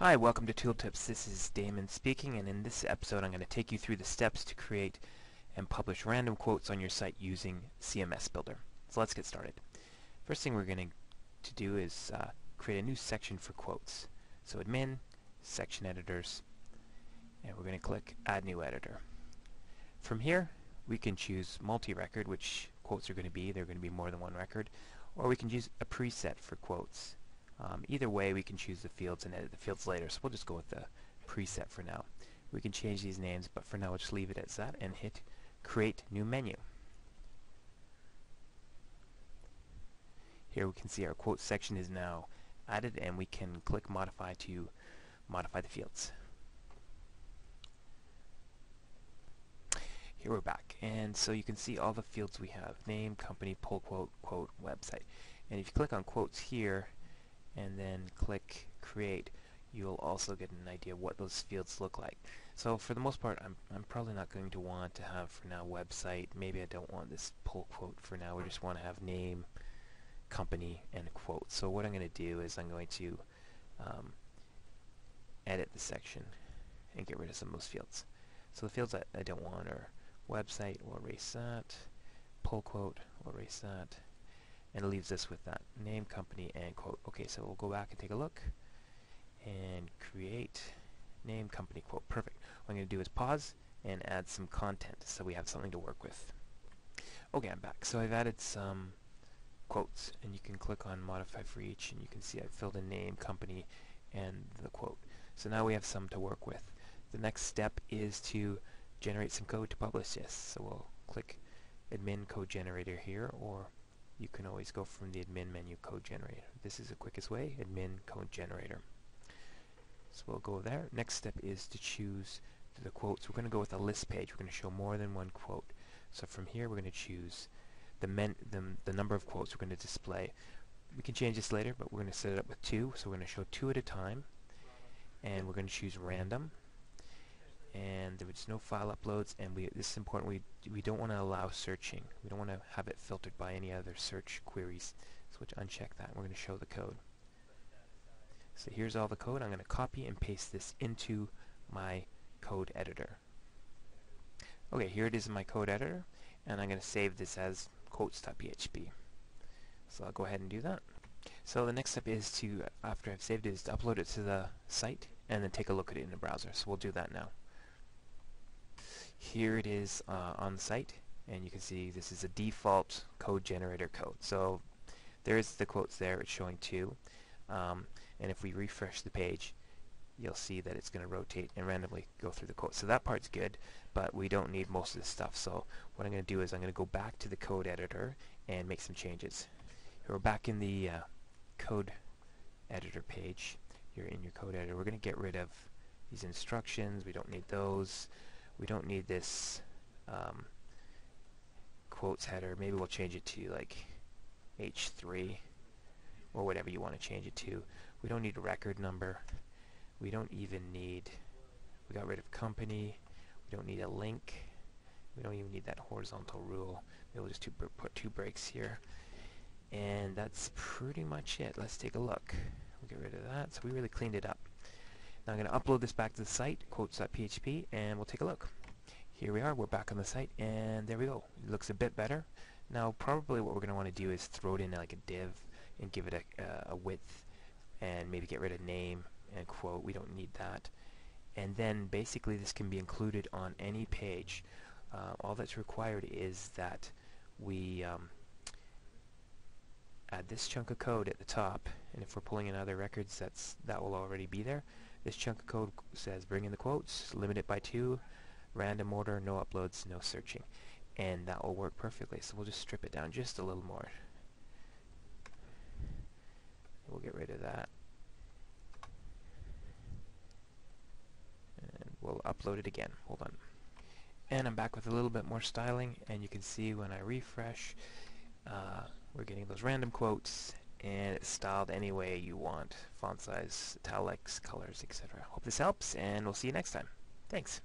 Hi, welcome to Tooltips. This is Damon speaking, and in this episode I'm going to take you through the steps to create and publish random quotes on your site using CMS Builder. So let's get started. First thing we're going to do is create a new section for quotes. So admin, section editors, and we're going to click Add New Editor. From here we can choose multi-record, which quotes are going to be. They're going to be more than one record, or we can use a preset for quotes. Either way, we can choose the fields and edit the fields later, so we'll just go with the preset for now. We can change these names, but for now we'll just leave it as that and hit Create New Menu. Here we can see our quote section is now added, and we can click Modify to modify the fields. Here we're back, and so you can see all the fields we have: name, company, pull quote, quote, website. And if you click on quotes here and then click create, you'll also get an idea what those fields look like. So for the most part, I'm probably not going to want to have for now website. Maybe I don't want this pull quote for now. We just want to have name, company, and quote. So what I'm going to do is I'm going to edit the section and get rid of some of those fields. So the fields that I don't want are website, we'll erase that, pull quote, we'll erase that, and it leaves us with that name, company, and quote. Okay, so we'll go back and take a look and create name, company, quote. Perfect. What I'm going to do is pause and add some content so we have something to work with. Okay, I'm back. So I've added some quotes, and you can click on modify for each, and you can see I've filled in name, company, and the quote. So now we have some to work with. The next step is to generate some code to publish this. So we'll click admin code generator here, or you can always go from the admin menu, code generator. This is the quickest way, admin code generator. So we'll go there. Next step is to choose the quotes. We're going to go with a list page. We're going to show more than one quote. So from here we're going to choose the number of quotes we're going to display. We can change this later, but we're going to set it up with 2. So we're going to show 2 at a time, and we're going to choose random. And there's no file uploads, and this is important, we don't want to allow searching. We don't want to have it filtered by any other search queries. So we'll uncheck that, and we're going to show the code. So here's all the code. I'm going to copy and paste this into my code editor. Okay, here it is in my code editor, and I'm going to save this as quotes.php. So I'll go ahead and do that. So the next step is to, after I've saved it, is to upload it to the site and then take a look at it in the browser. So we'll do that now. Here it is on the site, and you can see this is a default code generator code. So there's the quotes there. It's showing 2, and if we refresh the page, you'll see that it's going to rotate and randomly go through the quotes. So that part's good, but we don't need most of this stuff. So what I'm going to do is I'm going to go back to the code editor and make some changes. Here we're back in the code editor page. You're in your code editor. We're going to get rid of these instructions. We don't need those. We don't need this quotes header. Maybe we'll change it to like H3 or whatever you want to change it to. We don't need a record number. We don't even need, we got rid of company. We don't need a link. We don't even need that horizontal rule. Maybe we'll just put 2 breaks here. And that's pretty much it. Let's take a look. We'll get rid of that. So we really cleaned it up. Now I'm going to upload this back to the site, quotes.php, and we'll take a look. Here we are. We're back on the site, and there we go. It looks a bit better. Now probably what we're going to want to do is throw it in like a div and give it a width, and maybe get rid of name and quote. We don't need that. And then basically this can be included on any page. All that's required is that we add this chunk of code at the top, and if we're pulling in other records, that will already be there. This chunk of code says bring in the quotes, limit it by 2, random order, no uploads, no searching, and that will work perfectly. So we'll just strip it down just a little more. We'll get rid of that, and we'll upload it again. Hold on. And I'm back with a little bit more styling, and you can see when I refresh, we're getting those random quotes, and it's styled any way you want. Font size, italics, colors, etc. Hope this helps, and we'll see you next time. Thanks.